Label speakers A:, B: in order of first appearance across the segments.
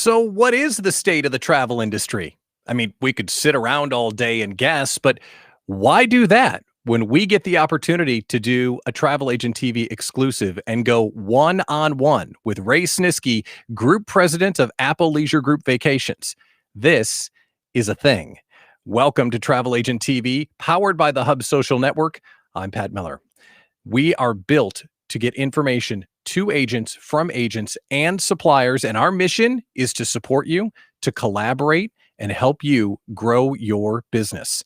A: So, what is the state of the travel industry? I mean, we could sit around all day and guess, but why do that when we get the opportunity to do a Travel Agent TV exclusive and go one on one with Ray Snisky, Group President of Apple Leisure Group Vacations? This is a thing. Welcome to Travel Agent TV, powered by the Hub Social Network. I'm Pat Miller. We are built to get information to agents, from agents, and suppliers. And our mission is to support you, to collaborate, and help you grow your business.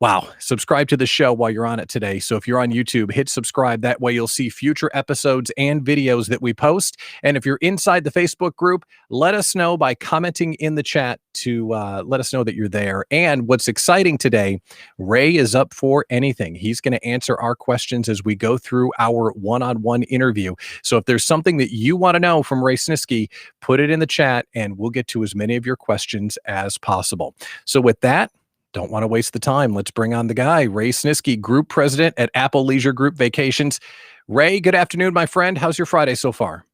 A: Wow. Subscribe to the show while you're on it today. So if you're on YouTube, hit subscribe. That way you'll see future episodes and videos that we post. And if you're inside the Facebook group, let us know by commenting in the chat to let us know that you're there. And what's exciting today, Ray is up for anything. He's going to answer our questions as we go through our one-on-one interview. So if there's something that you want to know from Ray Snisky, put it in the chat and we'll get to as many of your questions as possible. So with that, don't want to waste the time. Let's bring on the guy, Ray Snisky, Group President at Apple Leisure Group Vacations. Ray, good afternoon, my friend. How's your Friday so far?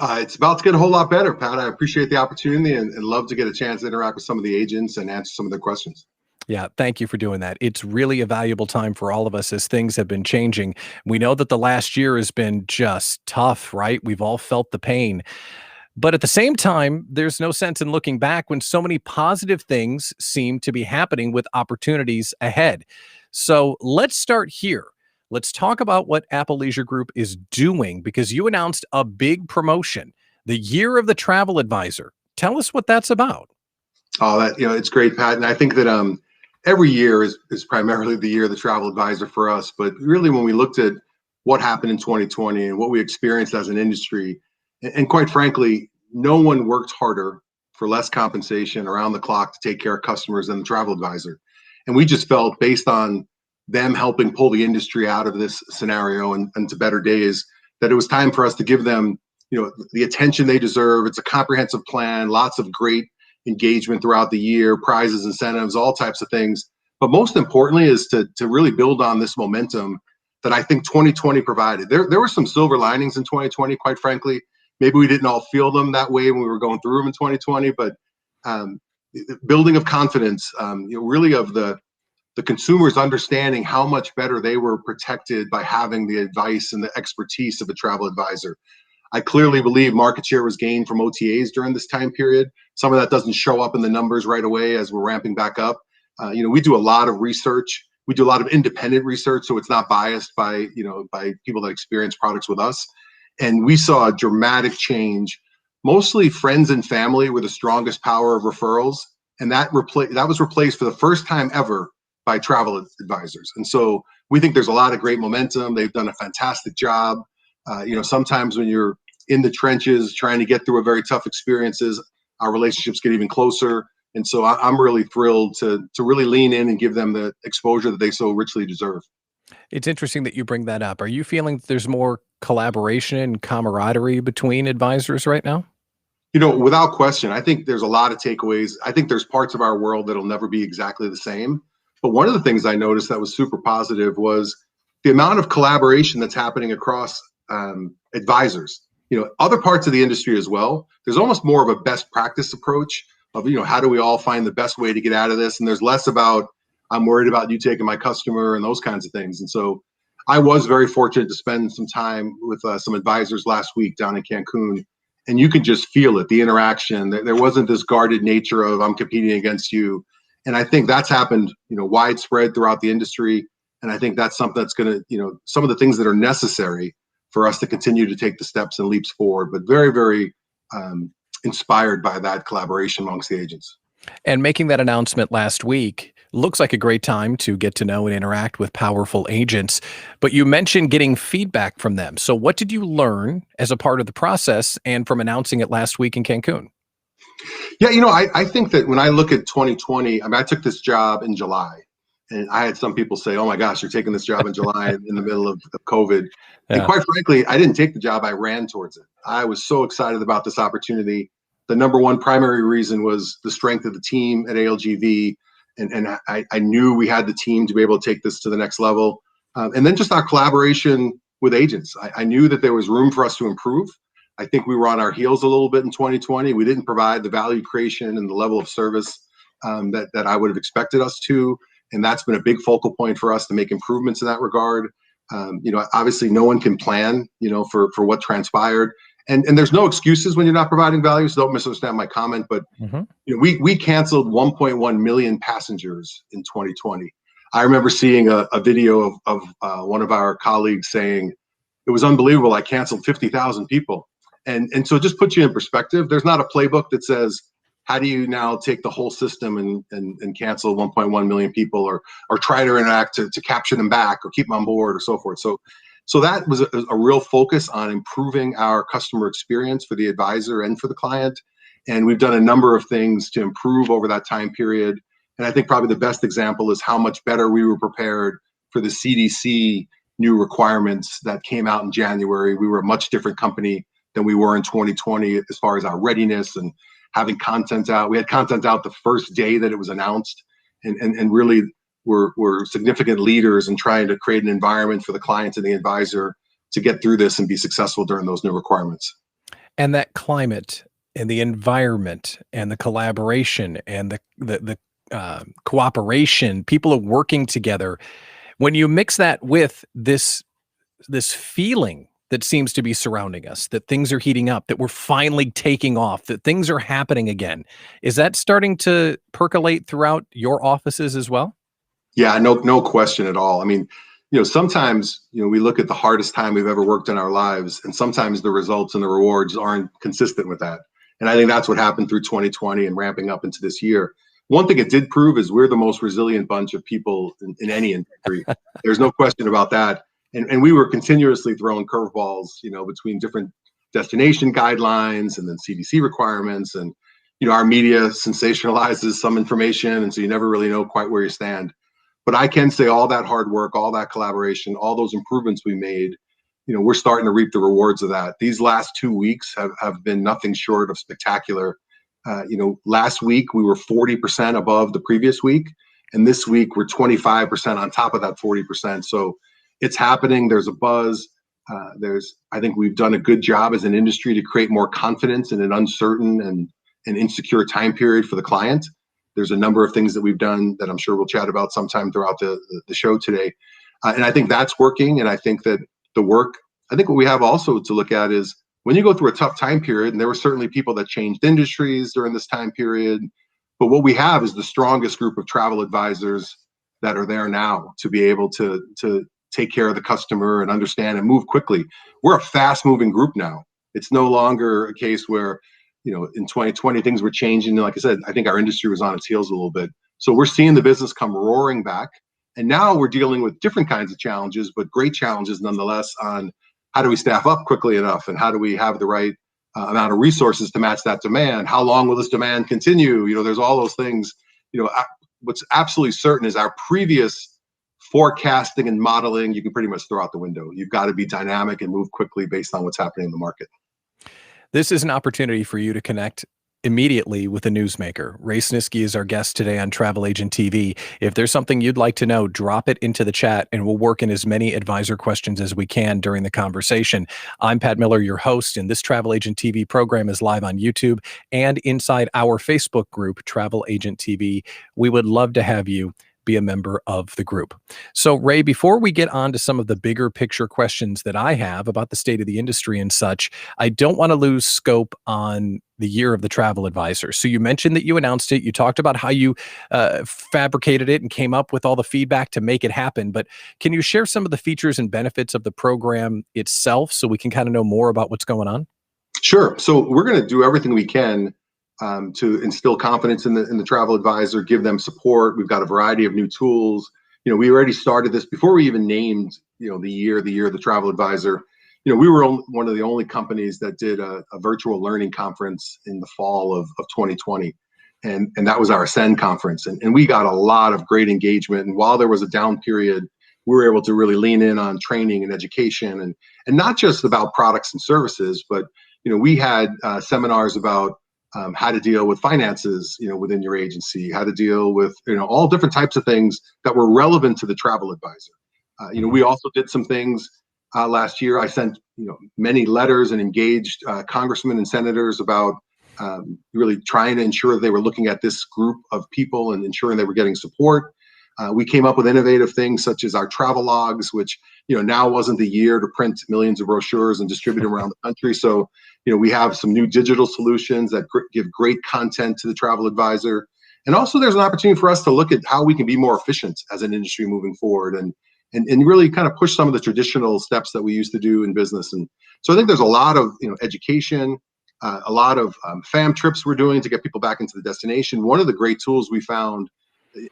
B: It's about to get a whole lot better, Pat. I appreciate the opportunity and love to get a chance to interact with some of the agents and answer some of their questions.
A: Yeah, thank you for doing that. It's really a valuable time for all of us as things have been changing. We know that the last year has been just tough, right? We've all felt the pain. But at the same time, there's no sense in looking back when so many positive things seem to be happening with opportunities ahead. So let's start here. Let's talk about what Apple Leisure Group is doing, because you announced a big promotion, the Year of the Travel Advisor. Tell us what that's about.
B: Oh, it's great, Pat. And I think that every year is primarily the Year of the Travel Advisor for us. But really, when we looked at what happened in 2020 and what we experienced as an industry, and quite frankly, no one worked harder for less compensation around the clock to take care of customers than the travel advisor. And we just felt, based on them helping pull the industry out of this scenario and to better days, that it was time for us to give them, the attention they deserve. It's a comprehensive plan, lots of great engagement throughout the year, prizes, incentives, all types of things. But most importantly is to really build on this momentum that I think 2020 provided. There were some silver linings in 2020, quite frankly. Maybe we didn't all feel them that way when we were going through them in 2020, but building of confidence, really of the consumers understanding how much better they were protected by having the advice and the expertise of a travel advisor. I clearly believe market share was gained from OTAs during this time period. Some of that doesn't show up in the numbers right away as we're ramping back up. We do a lot of research. We do a lot of independent research, so it's not biased by people that experience products with us. And we saw a dramatic change. Mostly friends and family were the strongest power of referrals, and that was replaced for the first time ever by travel advisors. And so we think there's a lot of great momentum. They've done a fantastic job. Sometimes when you're in the trenches trying to get through a very tough experiences, our relationships get even closer. And so I'm really thrilled to really lean in and give them the exposure that they so richly deserve.
A: It's interesting that you bring that up. Are you feeling that there's more collaboration and camaraderie between advisors right now?
B: Without question, I think there's a lot of takeaways. I think there's parts of our world that'll never be exactly the same. But one of the things I noticed that was super positive was the amount of collaboration that's happening across advisors. Other parts of the industry as well. There's almost more of a best practice approach of, how do we all find the best way to get out of this? And there's less about, I'm worried about you taking my customer and those kinds of things. And so I was very fortunate to spend some time with some advisors last week down in Cancun, and you can just feel it, the interaction. There wasn't this guarded nature of, I'm competing against you. And I think that's happened, widespread throughout the industry. And I think that's something that's going to, some of the things that are necessary for us to continue to take the steps and leaps forward, but very, very inspired by that collaboration amongst the agents.
A: And making that announcement last week looks like a great time to get to know and interact with powerful agents. But you mentioned getting feedback from them. So what did you learn as a part of the process and from announcing it last week in Cancun?
B: Yeah, I think that when I look at 2020, I took this job in July, and I had some people say, oh my gosh, you're taking this job in July in the middle of COVID. Yeah. And quite frankly, I didn't take the job, I ran towards it. I was so excited about this opportunity. The number one primary reason was the strength of the team at ALGV. And I knew we had the team to be able to take this to the next level. And then just our collaboration with agents. I knew that there was room for us to improve. I think we were on our heels a little bit in 2020. We didn't provide the value creation and the level of service that I would have expected us to. And that's been a big focal point for us to make improvements in that regard. Obviously no one can plan, for what transpired. And there's no excuses when you're not providing value. So don't misunderstand my comment, but we canceled 1.1 million passengers in 2020. I remember seeing a video of one of our colleagues saying, it was unbelievable. I canceled 50,000 people. And so just put you in perspective. There's not a playbook that says, how do you now take the whole system and cancel 1.1 million people or try to interact to capture them back or keep them on board or so forth. So that was a real focus on improving our customer experience for the advisor and for the client. And we've done a number of things to improve over that time period. And I think probably the best example is how much better we were prepared for the CDC new requirements that came out in January. We were a much different company than we were in 2020 as far as our readiness and having content out. We had content out the first day that it was announced, and really we're significant leaders in trying to create an environment for the client and the advisor to get through this and be successful during those new requirements.
A: And that climate and the environment and the collaboration and the cooperation, people are working together. When you mix that with this feeling that seems to be surrounding us, that things are heating up, that we're finally taking off, that things are happening again, is that starting to percolate throughout your offices as well?
B: Yeah, no question at all. I mean, sometimes, we look at the hardest time we've ever worked in our lives, and sometimes the results and the rewards aren't consistent with that. And I think that's what happened through 2020 and ramping up into this year. One thing it did prove is we're the most resilient bunch of people in any industry. There's no question about that. And we were continuously throwing curveballs, between different destination guidelines and then CDC requirements. And, our media sensationalizes some information. And so you never really know quite where you stand. But I can say all that hard work, all that collaboration, all those improvements we made, we're starting to reap the rewards of that. These last 2 weeks have been nothing short of spectacular. Last week we were 40% above the previous week. And this week we're 25% on top of that 40%. So it's happening. There's a buzz. I think we've done a good job as an industry to create more confidence in an uncertain and insecure time period for the client. There's a number of things that we've done that I'm sure we'll chat about sometime throughout the show today. And I think that's working. And I think that what we have also to look at is when you go through a tough time period, and there were certainly people that changed industries during this time period, but what we have is the strongest group of travel advisors that are there now to be able to take care of the customer and understand and move quickly. We're a fast moving group now. It's no longer a case where, in 2020, things were changing. Like I said, I think our industry was on its heels a little bit. So we're seeing the business come roaring back. And now we're dealing with different kinds of challenges, but great challenges nonetheless on how do we staff up quickly enough and how do we have the right amount of resources to match that demand? How long will this demand continue? There's all those things. What's absolutely certain is our previous forecasting and modeling, you can pretty much throw out the window. You've got to be dynamic and move quickly based on what's happening in the market.
A: This is an opportunity for you to connect immediately with a newsmaker. Ray Snisky is our guest today on Travel Agent TV. If there's something you'd like to know, drop it into the chat and we'll work in as many advisor questions as we can during the conversation. I'm Pat Miller, your host, and this Travel Agent TV program is live on YouTube and inside our Facebook group, Travel Agent TV. We would love to have you be a member of the group. So Ray, before we get on to some of the bigger picture questions that I have about the state of the industry and such, I don't want to lose scope on the year of the travel advisor. So you mentioned that you announced it. You talked about how you fabricated it and came up with all the feedback to make it happen. But can you share some of the features and benefits of the program itself so we can kind of know more about what's going on?
B: Sure. So we're going to do everything we can to instill confidence in the travel advisor, give them support. We've got a variety of new tools. We already started this before we even named, the year of the travel advisor. We were one of the only companies that did a virtual learning conference in the fall of 2020. And that was our Ascend conference. And we got a lot of great engagement. And while there was a down period, we were able to really lean in on training and education and not just about products and services, but, we had seminars about how to deal with finances, within your agency, how to deal with, all different types of things that were relevant to the travel advisor. We also did some things last year. I sent many letters and engaged congressmen and senators about really trying to ensure they were looking at this group of people and ensuring they were getting support. We came up with innovative things such as our travel logs, which now wasn't the year to print millions of brochures and distribute them around the country. So we have some new digital solutions that give great content to the travel advisor. And also there's an opportunity for us to look at how we can be more efficient as an industry moving forward and really kind of push some of the traditional steps that we used to do in business. And so I think there's a lot of education, a lot of fam trips we're doing to get people back into the destination. One of the great tools we found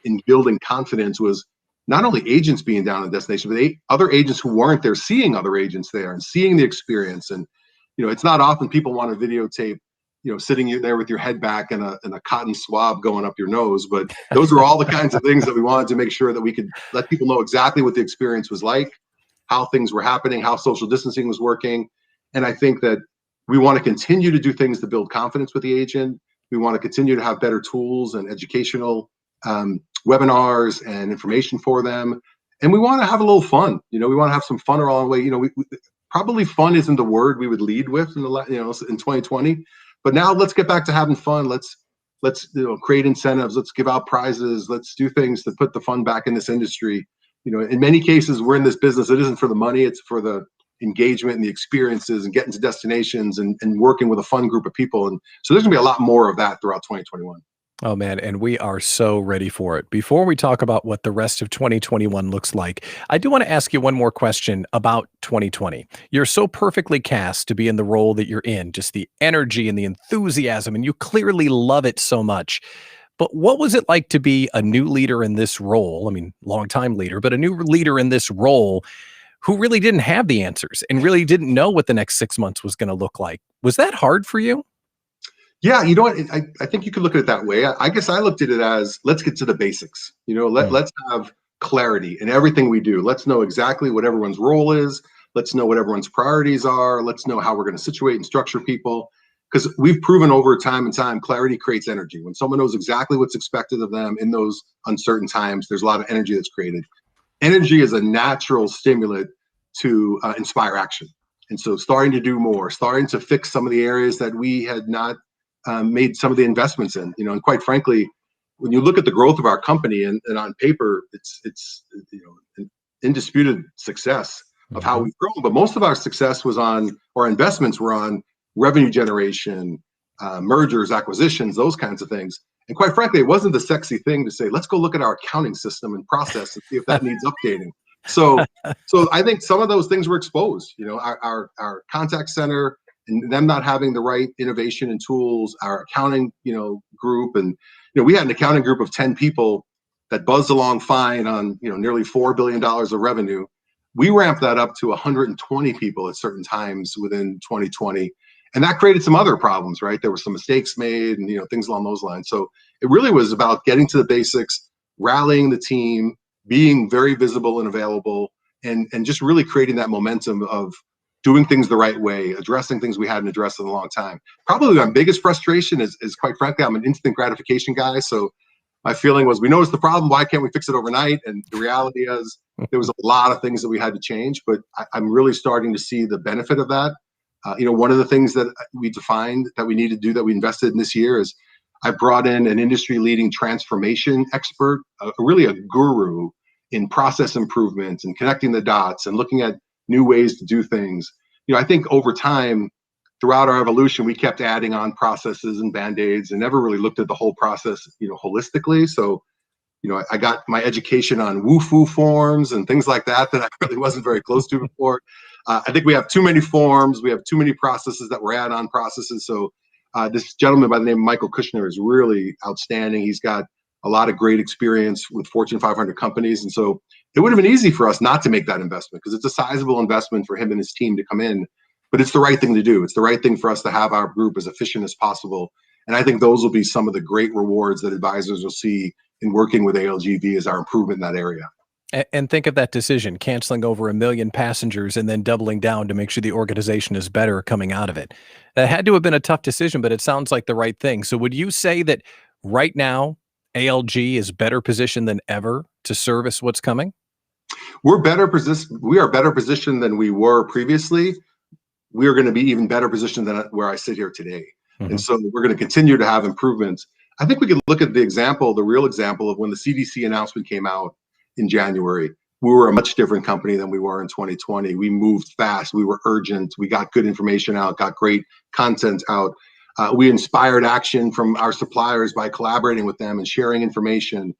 B: in building confidence was not only agents being down in the destination, but other agents who weren't there, seeing other agents there and seeing the experience. And it's not often people want to videotape sitting there with your head back and a cotton swab going up your nose. But those are all the kinds of things that we wanted to make sure that we could let people know exactly what the experience was like, how things were happening, how social distancing was working. And I think that we want to continue to do things to build confidence with the agent. We want to continue to have better tools and educational webinars and information for them. And we want to have a little fun. We want to have some fun along the way. Probably fun isn't the word we would lead with in in 2020. But now let's get back to having fun. Let's create incentives. Let's give out prizes. Let's do things to put the fun back in this industry. In many cases, we're in this business. It isn't for the money. It's for the engagement and the experiences and getting to destinations and working with a fun group of people. And so there's gonna be a lot more of that throughout 2021.
A: Oh, man, and we are so ready for it. Before we talk about what the rest of 2021 looks like, I do want to ask you one more question about 2020. You're so perfectly cast to be in the role that you're in, just the energy and the enthusiasm, and you clearly love it so much. But what was it like to be a new leader in this role? I mean, longtime leader, but a new leader in this role who really didn't have the answers and really didn't know what the next 6 months was going to look like. Was that hard for you?
B: Yeah, you know what? I think you could look at it that way. I guess I looked at it as, let's get to the basics. Let's have clarity in everything we do. Let's know exactly what everyone's role is. Let's know what everyone's priorities are. Let's know how we're going to situate and structure people. Because we've proven over time and time, clarity creates energy. When someone knows exactly what's expected of them in those uncertain times, there's a lot of energy that's created. Energy is a natural stimulant to inspire action. And so starting to do more, starting to fix some of the areas that we had not made some of the investments in, and quite frankly, when you look at the growth of our company and on paper, it's an indisputed success of how we've grown. But most of our success was our investments were on revenue generation, mergers, acquisitions, those kinds of things. And quite frankly, it wasn't the sexy thing to say, let's go look at our accounting system and process and see if that needs updating. So I think some of those things were exposed. Our contact center, and them not having the right innovation and tools, our accounting, group, and we had an accounting group of 10 people that buzzed along fine on nearly $4 billion of revenue. We ramped that up to 120 people at certain times within 2020, and that created some other problems. Right, there were some mistakes made, and things along those lines. So it really was about getting to the basics, rallying the team, being very visible and available, and just really creating that momentum of doing things the right way, addressing things we hadn't addressed in a long time. Probably my biggest frustration is quite frankly, I'm an instant gratification guy. So my feeling was, we noticed the problem, why can't we fix it overnight? And the reality is there was a lot of things that we had to change, but I'm really starting to see the benefit of that. One of the things that we defined that we need to do, that we invested in this year, is I brought in an industry-leading transformation expert, really a guru in process improvements and connecting the dots and looking at new ways to do things. I think over time, throughout our evolution, we kept adding on processes and band-aids and never really looked at the whole process, holistically. So, I got my education on woo-foo forms and things like that I really wasn't very close to before. I think we have too many forms. We have too many processes that were add-on processes. So this gentleman by the name of Michael Kushner is really outstanding. He's got a lot of great experience with Fortune 500 companies. And so it would have been easy for us not to make that investment, because it's a sizable investment for him and his team to come in, but it's the right thing to do. It's the right thing for us to have our group as efficient as possible. And I think those will be some of the great rewards that advisors will see in working with ALGV, as our improvement in that area.
A: And think of that decision, canceling over 1 million passengers and then doubling down to make sure the organization is better coming out of it. That had to have been a tough decision, but it sounds like the right thing. So would you say that right now, ALG is better positioned than ever to service what's coming?
B: We're better positioned. We are better positioned than we were previously. We are going to be even better positioned than where I sit here today. And so we're going to continue to have improvements. I think we could look at the example, the real example of when the CDC announcement came out in January. We were a much different company than we were in 2020. We moved fast. We were urgent. We got good information out, got great content out. We inspired action from our suppliers by collaborating with them and sharing information.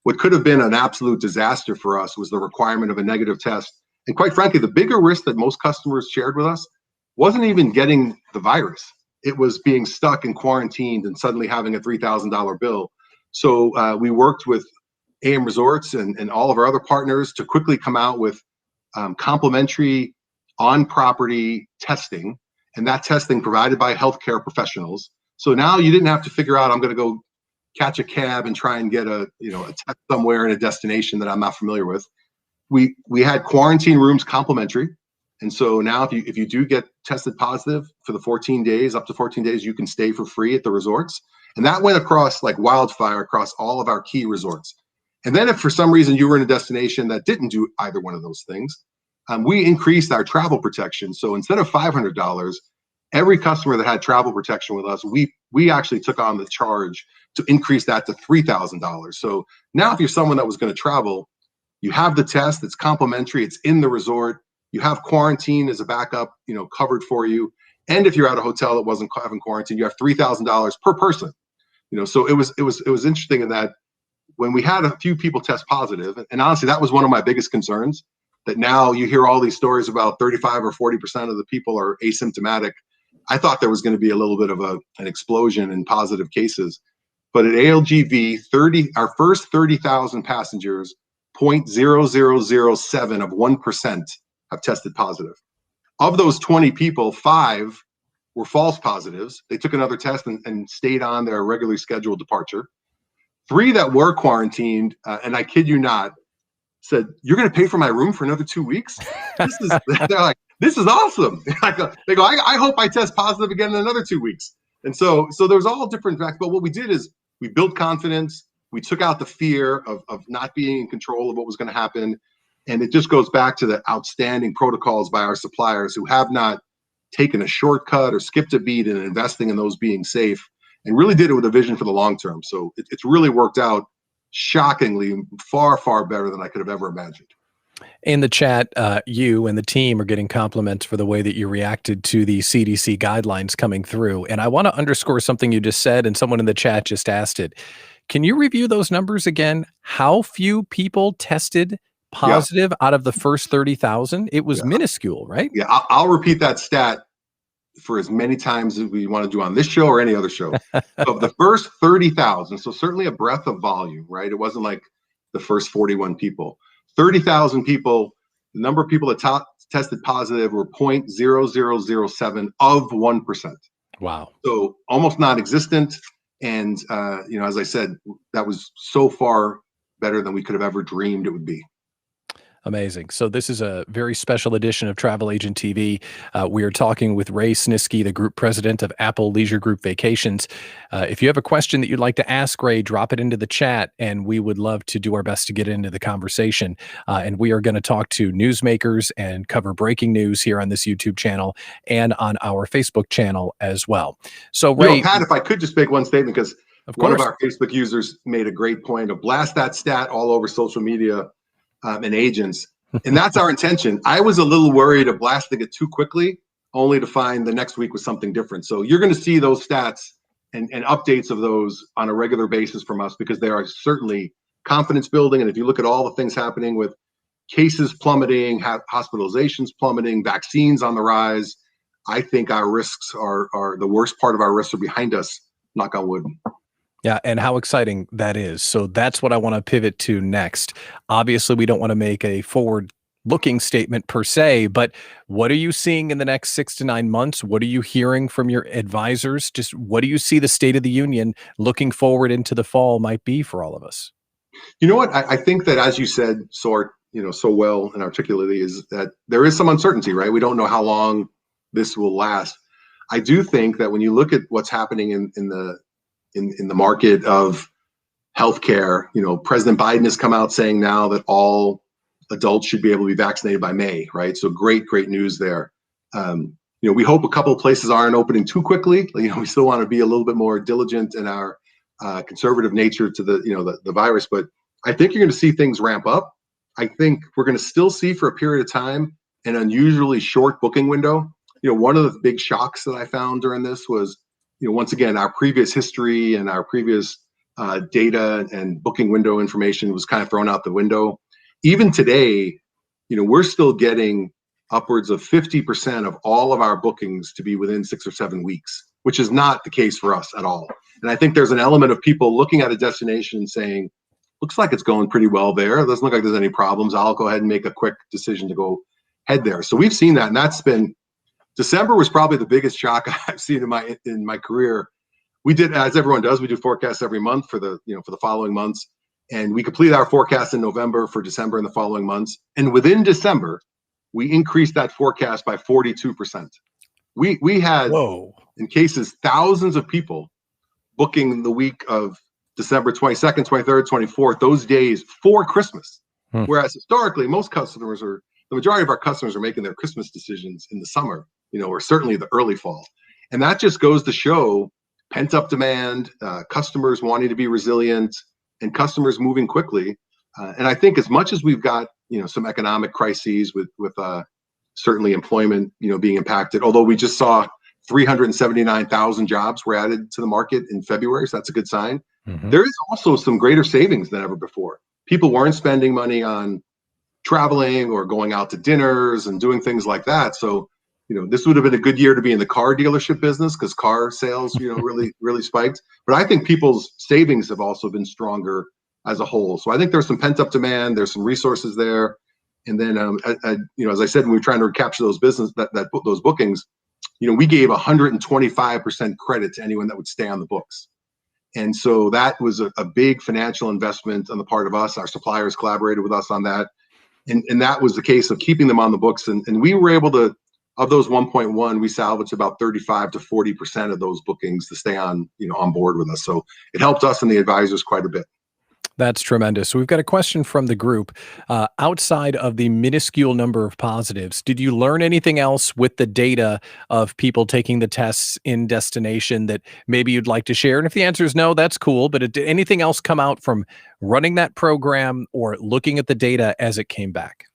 B: What could have been an absolute disaster for us was the requirement of a negative test. And quite frankly, the bigger risk that most customers shared with us wasn't even getting the virus. It was being stuck and quarantined and suddenly having a $3,000 bill. So we worked with AM Resorts and all of our other partners to quickly come out with complimentary on-property testing, and that testing provided by healthcare professionals. So now you didn't have to figure out, I'm going to go catch a cab and try and get a test somewhere in a destination that I'm not familiar with. We had quarantine rooms complimentary. And so now if you do get tested positive for the 14 days, up to 14 days, you can stay for free at the resorts. And that went across like wildfire across all of our key resorts. And then if for some reason you were in a destination that didn't do either one of those things, we increased our travel protection. So instead of $500, every customer that had travel protection with us, we actually took on the charge to increase that to $3,000. So now if you're someone that was going to travel, you have the test, it's complimentary, it's in the resort. You have quarantine as a backup, covered for you. And if you're at a hotel that wasn't having quarantine, you have $3,000 per person. So it was interesting in that when we had a few people test positive, and honestly, that was one of my biggest concerns, that now you hear all these stories about 35 or 40% of the people are asymptomatic. I thought there was going to be a little bit of an explosion in positive cases. But at ALGV, our first 30,000 passengers, 0.0007 of 1% have tested positive. Of those 20 people, 5 were false positives. They took another test and stayed on their regularly scheduled departure. 3 that were quarantined, and I kid you not, said, "You're going to pay for my room for another 2 weeks?" They're like, "This is awesome." They go, I hope I test positive again in another 2 weeks. And so there's all different facts. But what we did is we built confidence. We took out the fear of not being in control of what was going to happen. And it just goes back to the outstanding protocols by our suppliers who have not taken a shortcut or skipped a beat in investing in those being safe, and really did it with a vision for the long term. So it's really worked out shockingly far, far better than I could have ever imagined.
A: In the chat, you and the team are getting compliments for the way that you reacted to the CDC guidelines coming through. And I want to underscore something you just said, and someone in the chat just asked it. Can you review those numbers again? How few people tested positive out of the first 30,000? It was minuscule, right?
B: Yeah, I'll repeat that stat for as many times as we want to do on this show or any other show. Of the first 30,000, so certainly a breadth of volume, right? It wasn't like the first 41 people. 30,000 people, the number of people that tested positive were 0.0007 of 1%.
A: Wow.
B: So almost non-existent. And, as I said, that was so far better than we could have ever dreamed it would be.
A: Amazing. So this is a very special edition of Travel Agent TV. We are talking with Ray Snisky, the group president of Apple Leisure Group Vacations. If you have a question that you'd like to ask Ray, drop it into the chat, and we would love to do our best to get into the conversation. And we are going to talk to newsmakers and cover breaking news here on this YouTube channel and on our Facebook channel as well. So Ray,
B: Pat, if I could just make one statement, because
A: one
B: of our Facebook users made a great point of blast that stat all over social media. And agents. And that's our intention. I was a little worried of blasting it too quickly, only to find the next week was something different. So you're going to see those stats and updates of those on a regular basis from us, because they are certainly confidence building. And if you look at all the things happening with cases plummeting, hospitalizations plummeting, vaccines on the rise, I think our risks are the worst part of our risks are behind us, knock on wood.
A: Yeah, and how exciting that is. So that's what I want to pivot to next. Obviously, we don't want to make a forward-looking statement per se, but what are you seeing in the next 6 to 9 months? What are you hearing from your advisors? Just what do you see the state of the union looking forward into the fall might be for all of us?
B: You know what? I think that, as you said so well and articulately, is that there is some uncertainty, right? We don't know how long this will last. I do think that when you look at what's happening in the market of healthcare, President Biden has come out saying now that all adults should be able to be vaccinated by May, right? So great news there. We hope a couple of places aren't opening too quickly. We still want to be a little bit more diligent in our conservative nature to the virus, but I think you're going to see things ramp up. I think we're going to still see for a period of time an unusually short booking window. One of the big shocks that I found during this was, once again, our previous history and our previous data and booking window information was kind of thrown out the window. Even today, we're still getting upwards of 50% of all of our bookings to be within 6 or 7 weeks, which is not the case for us at all. And I think there's an element of people looking at a destination and saying, looks like it's going pretty well there. It doesn't look like there's any problems. I'll go ahead and make a quick decision to go head there. So we've seen that, and that's been, December was probably the biggest shock I've seen in my career. We did, as everyone does, we do forecasts every month for the following months, and we completed our forecast in November for December and the following months. And within December, we increased that forecast by 42%. We had, in cases, thousands of people booking the week of December 22nd, 23rd, 24th, those days for Christmas. Whereas historically, the majority of our customers are making their Christmas decisions in the summer, or certainly the early fall. And that just goes to show pent-up demand, customers wanting to be resilient, and customers moving quickly. And I think as much as we've got, some economic crises with certainly employment, being impacted, although we just saw 379,000 jobs were added to the market in February, so that's a good sign. There is also some greater savings than ever before. People weren't spending money on traveling or going out to dinners and doing things like that. So, this would have been a good year to be in the car dealership business because car sales, really spiked. But I think people's savings have also been stronger as a whole. So I think there's some pent up demand. There's some resources there. And then, as I said, when we were trying to recapture those those bookings, we gave 125% credit to anyone that would stay on the books. And so that was a big financial investment on the part of us. Our suppliers collaborated with us on that. And that was the case of keeping them on the books. And we were able to, of those 1.1, we salvaged about 35 to 40% of those bookings to stay on board with us. So it helped us and the advisors quite a bit.
A: That's tremendous. So we've got a question from the group. Outside of the minuscule number of positives, did you learn anything else with the data of people taking the tests in destination that maybe you'd like to share? And if the answer is no, that's cool. But did anything else come out from running that program or looking at the data as it came back?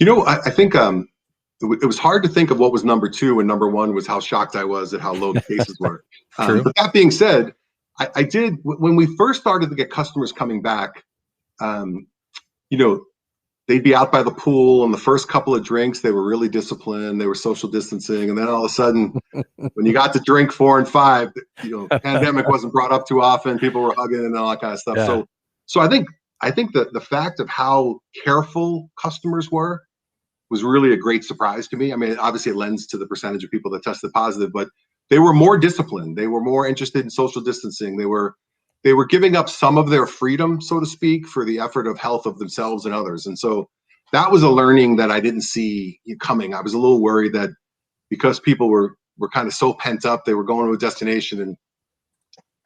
B: I think it was hard to think of what was number two, and number one was how shocked I was at how low the cases were. But that being said, I did, when we first started to get customers coming back, they'd be out by the pool, and the first couple of drinks, they were really disciplined, they were social distancing. And then all of a sudden, when you got to drink 4 and 5, pandemic wasn't brought up too often, people were hugging and all that kind of stuff. Yeah. So I think that the fact of how careful customers were was really a great surprise to me. I mean, obviously it lends to the percentage of people that tested positive, but they were more disciplined. They were more interested in social distancing. They were giving up some of their freedom, so to speak, for the effort of health of themselves and others. And so that was a learning that I didn't see coming. I was a little worried that because people were kind of so pent up, they were going to a destination and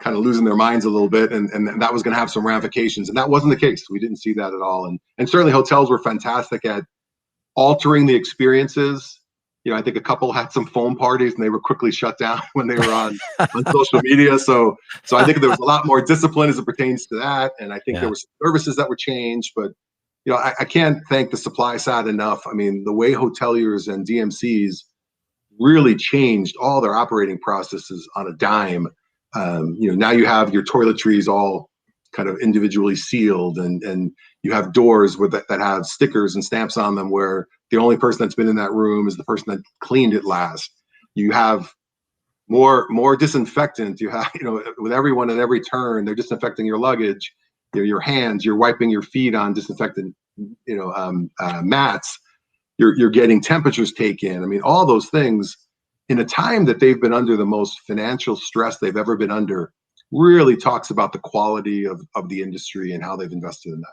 B: kind of losing their minds a little bit, and that was going to have some ramifications. And that wasn't the case. We didn't see that at all. And certainly hotels were fantastic at altering the experiences. I think a couple had some foam parties and they were quickly shut down when they were on social media. So I think there was a lot more discipline as it pertains to that. And I think there were some services that were changed, but I can't thank the supply side enough. I mean, the way hoteliers and DMCs really changed all their operating processes on a dime. Now you have your toiletries all kind of individually sealed, and you have doors that have stickers and stamps on them where the only person that's been in that room is the person that cleaned it last. You have more disinfectant. You have, with everyone at every turn, they're disinfecting your luggage, your hands, you're wiping your feet on disinfectant, mats. You're getting temperatures taken. I mean, all those things in a time that they've been under the most financial stress they've ever been under really talks about the quality of the industry and how they've invested in that.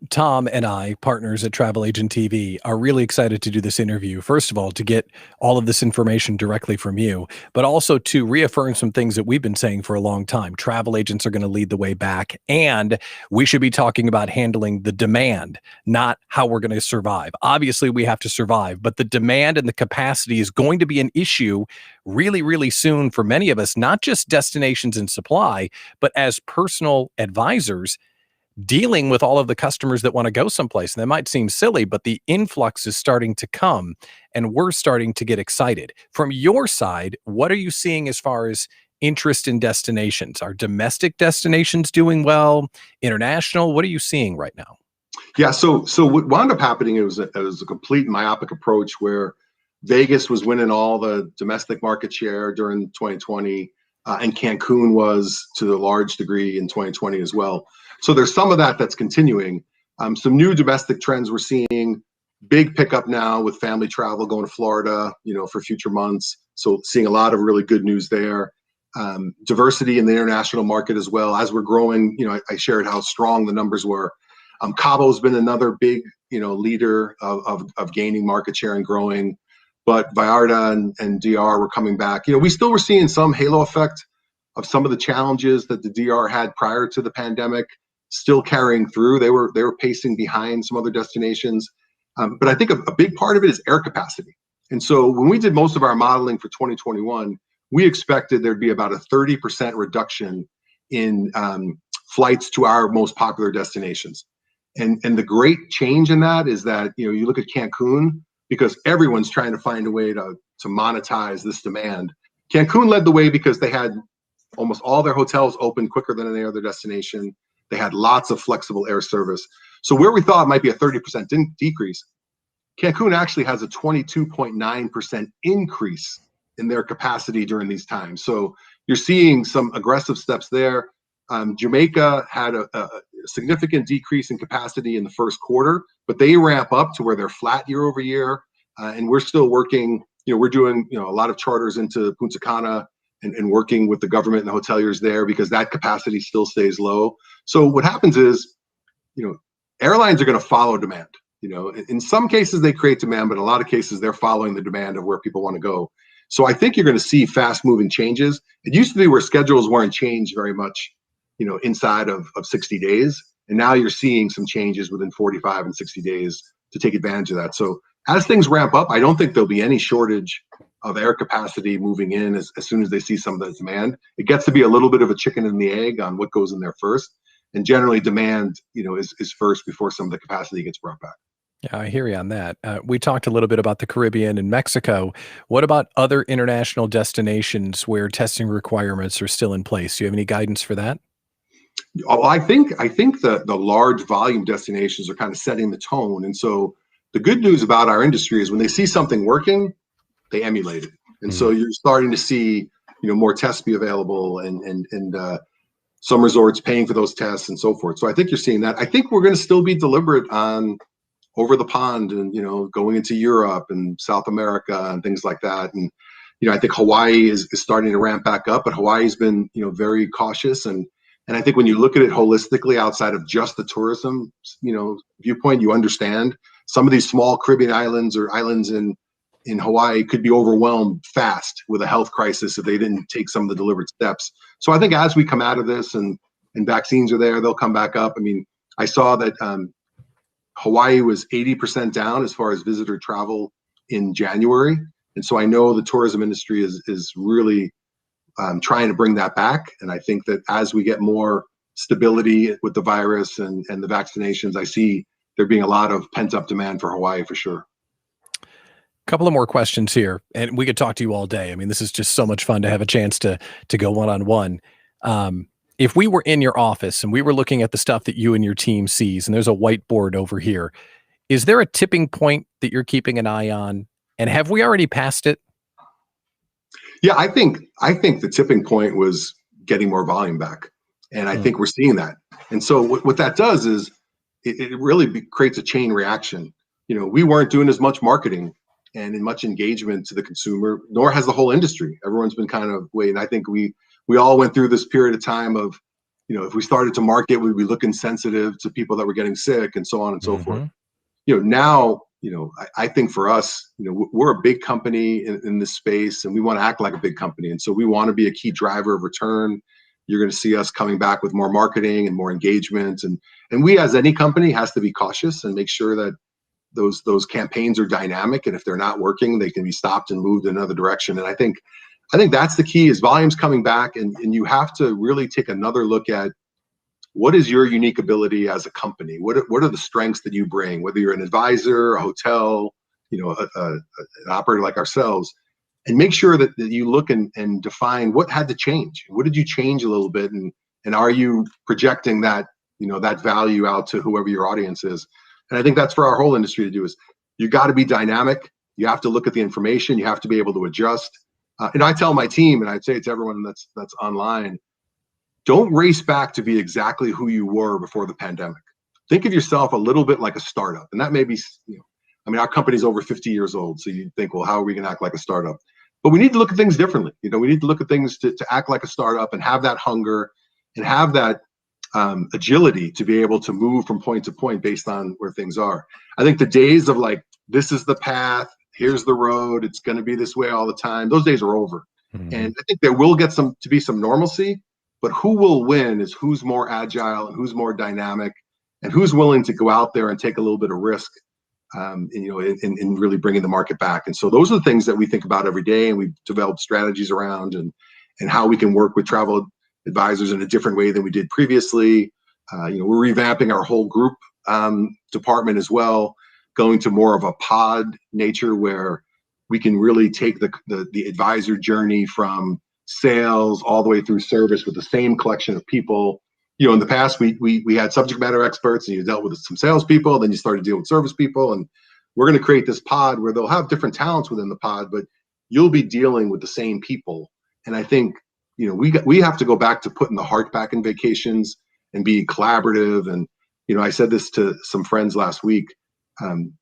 A: Tom and I, partners at Travel Agent TV, are really excited to do this interview. First of all, to get all of this information directly from you, but also to reaffirm some things that we've been saying for a long time. Travel agents are going to lead the way back, and we should be talking about handling the demand, not how we're going to survive. Obviously, we have to survive, but the demand and the capacity is going to be an issue really, really soon for many of us, not just destinations and supply, but as personal advisors dealing with all of the customers that want to go someplace. And that might seem silly, but the influx is starting to come and we're starting to get excited. From your side, what are you seeing as far as interest in destinations? Are domestic destinations doing well? International? What are you seeing right now?
B: Yeah, so what wound up happening, it was a complete myopic approach where Vegas was winning all the domestic market share during 2020, and Cancun was to a large degree in 2020 as well. So there's some of that that's continuing. Some new domestic trends we're seeing, big pickup now with family travel going to Florida, for future months. So seeing a lot of really good news there. Diversity in the international market as well. As we're growing, I shared how strong the numbers were. Cabo's been another big, leader of gaining market share and growing. But Vallarta and DR were coming back. We still were seeing some halo effect of some of the challenges that the DR had prior to the pandemic, still carrying through. They were pacing behind some other destinations. But I think a big part of it is air capacity. And so when we did most of our modeling for 2021, we expected there'd be about a 30% reduction in flights to our most popular destinations. And the great change in that is that, you look at Cancun, because everyone's trying to find a way to monetize this demand. Cancun led the way because they had almost all their hotels open quicker than any other destination. They had lots of flexible air service. So where we thought might be a 30% decrease, Cancun actually has a 22.9% increase in their capacity during these times. So you're seeing some aggressive steps there. Jamaica had a significant decrease in capacity in the first quarter, but they ramp up to where they're flat year over year. And we're still working, we're doing, a lot of charters into Punta Cana and working with the government and the hoteliers there because that capacity still stays low. So what happens is, airlines are going to follow demand. In some cases they create demand, but in a lot of cases they're following the demand of where people want to go. So I think you're going to see fast moving changes. It used to be where schedules weren't changed very much, inside of 60 days. And now you're seeing some changes within 45 and 60 days to take advantage of that. So as things ramp up, I don't think there'll be any shortage of air capacity moving in as soon as they see some of the demand. It gets to be a little bit of a chicken and the egg on what goes in there first. And generally demand, is first before some of the capacity gets brought back.
A: Yeah, I hear you on that. We talked a little bit about the Caribbean and Mexico. What about other international destinations where testing requirements are still in place? Do you have any guidance for that?
B: Oh, I think the large volume destinations are kind of setting the tone. And so the good news about our industry is when they see something working, they emulate it. And so you're starting to see, more tests be available and some resorts paying for those tests and so forth. So I think you're seeing that. I think we're going to still be deliberate on over the pond and, going into Europe and South America and things like that. And, I think Hawaii is starting to ramp back up, but Hawaii's been, very cautious. And I think when you look at it holistically outside of just the tourism, viewpoint, you understand some of these small Caribbean islands or islands in Hawaii could be overwhelmed fast with a health crisis if they didn't take some of the deliberate steps. So I think as we come out of this and vaccines are there, they'll come back up. I mean, I saw that Hawaii was 80% down as far as visitor travel in January. And so I know the tourism industry is really trying to bring that back. And I think that as we get more stability with the virus and the vaccinations, I see there being a lot of pent up demand for Hawaii for sure.
A: Couple of more questions here, and we could talk to you all day. I mean, this is just so much fun to have a chance to go one-on-one. If we were in your office and we were looking at the stuff that you and your team sees, and there's a whiteboard over here, is there a tipping point that you're keeping an eye on? And have we already passed it?
B: Yeah, I think the tipping point was getting more volume back. And I think we're seeing that. And so what that does is it really creates a chain reaction. We weren't doing as much marketing and in much engagement to the consumer, nor has the whole industry. Everyone's been kind of waiting. I think we all went through this period of time of, if we started to market, we'd be looking sensitive to people that were getting sick and so on and so forth. Now, I think for us, we're a big company in this space, and we want to act like a big company. And so we want to be a key driver of return. You're going to see us coming back with more marketing and more engagement. And we, as any company, has to be cautious and make sure that those campaigns are dynamic. And if they're not working, they can be stopped and moved in another direction. And I think that's the key, is volumes coming back. And you have to really take another look at what is your unique ability as a company? What are the strengths that you bring, whether you're an advisor, a hotel, an operator like ourselves, and make sure that you look and define what had to change. What did you change a little bit? And are you projecting that, that value out to whoever your audience is? And I think that's for our whole industry to do, is you got to be dynamic. You have to look at the information. You have to be able to adjust. And I tell my team, and I'd say it to everyone that's online, don't race back to be exactly who you were before the pandemic. Think of yourself a little bit like a startup. And that may be, our company's over 50 years old. So you think, well, how are we going to act like a startup? But we need to look at things differently. We need to look at things to act like a startup and have that hunger and have that agility to be able to move from point to point based on where things are. I think the days of like, this is the path, here's the road, it's going to be this way all the time, those days are over. And I think there will get to be some normalcy. But who will win is who's more agile and who's more dynamic and who's willing to go out there and take a little bit of risk, in really bringing the market back. And so those are the things that we think about every day, and we've developed strategies around and how we can work with travel advisors in a different way than we did previously. We're revamping our whole group department as well, going to more of a pod nature where we can really take the advisor journey from sales all the way through service with the same collection of people. In the past, we had subject matter experts, and you dealt with some salespeople, then you started dealing with service people, and we're going to create this pod where they'll have different talents within the pod, but you'll be dealing with the same people. And I think we have to go back to putting the heart back in vacations and being collaborative. And I said this to some friends last week. I'm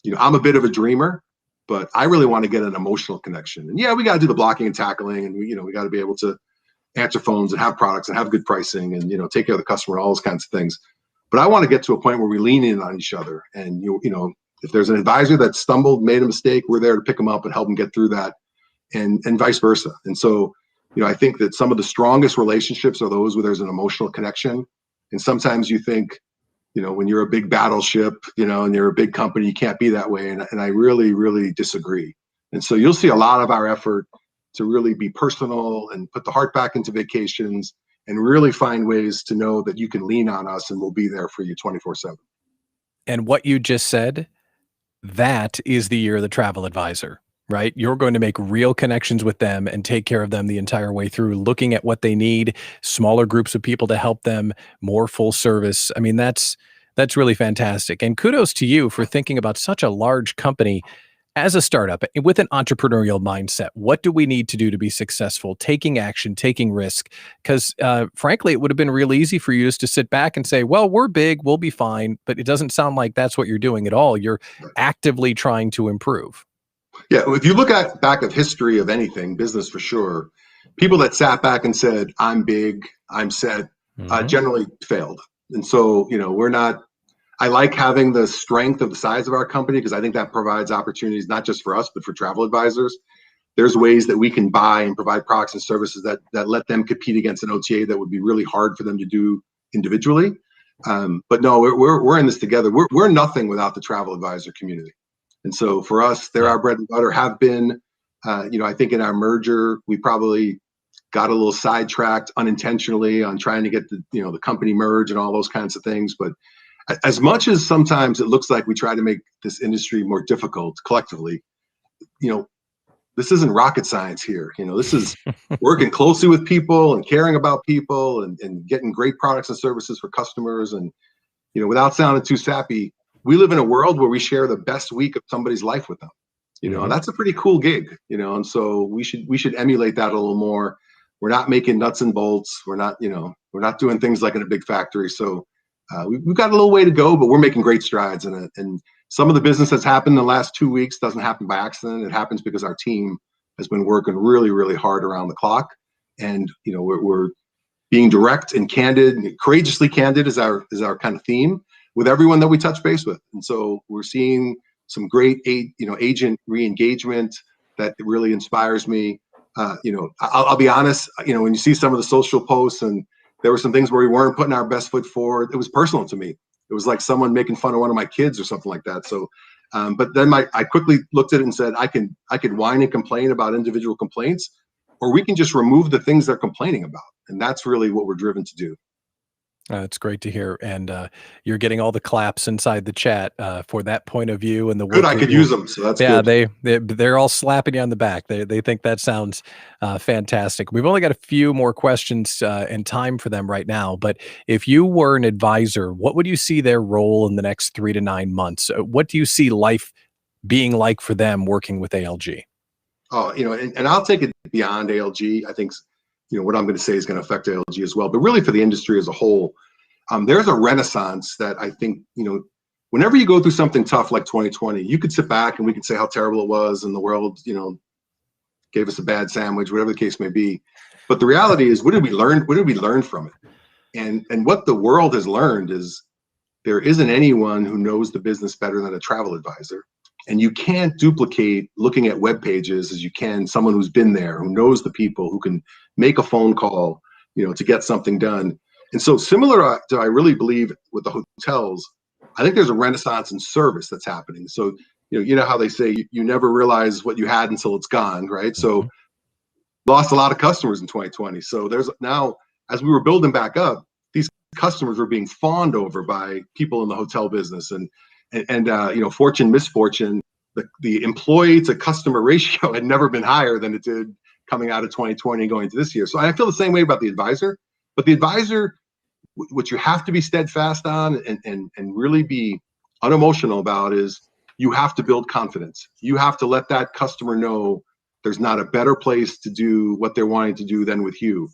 B: a bit of a dreamer, but I really want to get an emotional connection. And yeah, we got to do the blocking and tackling, and we got to be able to answer phones and have products and have good pricing and take care of the customer, all those kinds of things. But I want to get to a point where we lean in on each other. And if there's an advisor that stumbled, made a mistake, we're there to pick them up and help them get through that, and vice versa. And so I think that some of the strongest relationships are those where there's an emotional connection. And sometimes you think, when you're a big battleship, and you're a big company, you can't be that way. And I really, really disagree. And so you'll see a lot of our effort to really be personal and put the heart back into vacations and really find ways to know that you can lean on us and we'll be there for you 24/7.
A: And what you just said, that is the year of the travel advisor, right? You're going to make real connections with them and take care of them the entire way through, looking at what they need, smaller groups of people to help them, more full service. I mean, that's really fantastic. And kudos to you for thinking about such a large company as a startup with an entrepreneurial mindset. What do we need to do to be successful? Taking action, taking risk. Because frankly, it would have been real easy for you just to sit back and say, well, we're big, we'll be fine. But it doesn't sound like that's what you're doing at all. You're actively trying to improve.
B: Yeah, if you look at back of history of anything, business for sure, people that sat back and said, I'm big, I'm set, generally failed. And so, I like having the strength of the size of our company because I think that provides opportunities, not just for us, but for travel advisors. There's ways that we can buy and provide products and services that let them compete against an OTA that would be really hard for them to do individually. But no, we're in this together. We're nothing without the travel advisor community. And so for us, they're our bread and butter, have been. I think in our merger, we probably got a little sidetracked unintentionally on trying to get the company merge and all those kinds of things. But as much as sometimes it looks like we try to make this industry more difficult collectively, this isn't rocket science here. This is working closely with people and caring about people and getting great products and services for customers. And, without sounding too sappy, we live in a world where we share the best week of somebody's life with them. And that's a pretty cool gig, and so we should emulate that a little more. We're not making nuts and bolts. We're not doing things like in a big factory. So we've got a little way to go, but we're making great strides in it. And some of the business that's happened in the last 2 weeks doesn't happen by accident. It happens because our team has been working really, really hard around the clock. And, we're being direct and candid, and courageously candid is our kind of theme with everyone that we touch base with. And so we're seeing some great agent re-engagement that really inspires me. I'll be honest, when you see some of the social posts, and there were some things where we weren't putting our best foot forward, it was personal to me. It was like someone making fun of one of my kids or something like that. So, but then I quickly looked at it and said, I could whine and complain about individual complaints, or we can just remove the things they're complaining about. And that's really what we're driven to do.
A: It's great to hear, and you're getting all the claps inside the chat for that point of view and the
B: Good,
A: work
B: I
A: you're
B: could
A: doing.
B: use them, so that's
A: Yeah,
B: good.
A: they're all slapping you on the back. They think that sounds fantastic. We've only got a few more questions and time for them right now, but if you were an advisor, what would you see their role in the next 3 to 9 months? What do you see life being like for them working with ALG?
B: Oh, and I'll take it beyond ALG. I think, what I'm going to say is going to affect ALG as well, but really for the industry as a whole. There's a renaissance that I think, whenever you go through something tough like 2020, you could sit back and we could say how terrible it was and the world, gave us a bad sandwich, whatever the case may be. But the reality is, what did we learn? What did we learn from it? And what the world has learned is there isn't anyone who knows the business better than a travel advisor. And you can't duplicate looking at web pages as you can someone who's been there, who knows the people, who can make a phone call, to get something done. And so similar to, I really believe with the hotels, I think there's a renaissance in service that's happening. So, you know how they say you never realize what you had until it's gone, right? So lost a lot of customers in 2020. So there's now, as we were building back up, these customers were being fawned over by people in the hotel business. And fortune, misfortune, the employee to customer ratio had never been higher than it did coming out of 2020 and going into this year. So I feel the same way about the advisor. But the advisor, what you have to be steadfast on and really be unemotional about is you have to build confidence. You have to let that customer know there's not a better place to do what they're wanting to do than with you.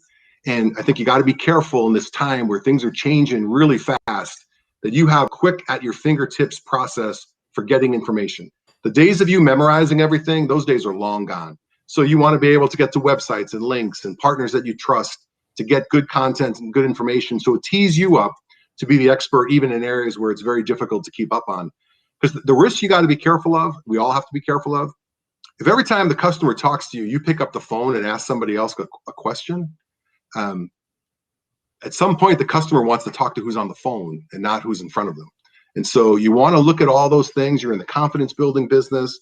B: And I think you got to be careful in this time where things are changing really fast, that you have quick at your fingertips process for getting information. The days of you memorizing everything, those days are long gone. So you want to be able to get to websites and links and partners that you trust to get good content and good information. So it tees you up to be the expert, even in areas where it's very difficult to keep up on. Because the risks you got to be careful of, we all have to be careful of. If every time the customer talks to you, you pick up the phone and ask somebody else a question, at some point the customer wants to talk to who's on the phone and not who's in front of them. And so you want to look at all those things. You're in the confidence building business.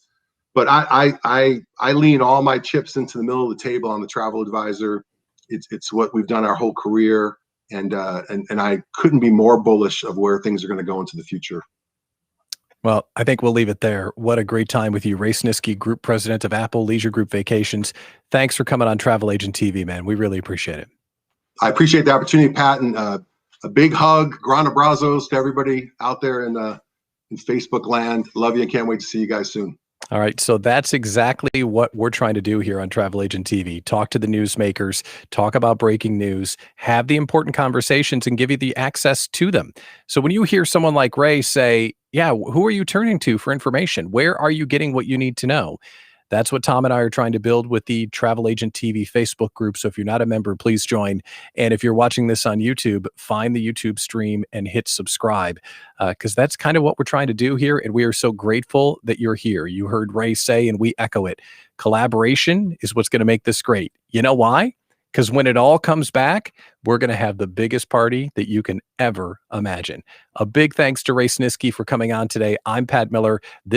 B: But I lean all my chips into the middle of the table on the travel advisor. It's what we've done our whole career, and I couldn't be more bullish of where things are going to go into the future.
A: Well, I think we'll leave it there. What a great time with you, Ray Snisky, Group President of Apple Leisure Group Vacations. Thanks for coming on Travel Agent TV, man. We really appreciate it.
B: I appreciate the opportunity, Pat, and a big hug, gran abrazos to everybody out there in Facebook land. Love you and can't wait to see you guys soon.
A: All right. So that's exactly what we're trying to do here on Travel Agent TV. Talk to the newsmakers, talk about breaking news, have the important conversations, and give you the access to them. So when you hear someone like Ray say, yeah, who are you turning to for information? Where are you getting what you need to know? That's what Tom and I are trying to build with the Travel Agent TV Facebook group. So if you're not a member, please join. And if you're watching this on YouTube, find the YouTube stream and hit subscribe, because that's kind of what we're trying to do here. And we are so grateful that you're here. You heard Ray say, and we echo it. Collaboration is what's going to make this great. You know why? Because when it all comes back, we're going to have the biggest party that you can ever imagine. A big thanks to Ray Snisky for coming on today. I'm Pat Miller. This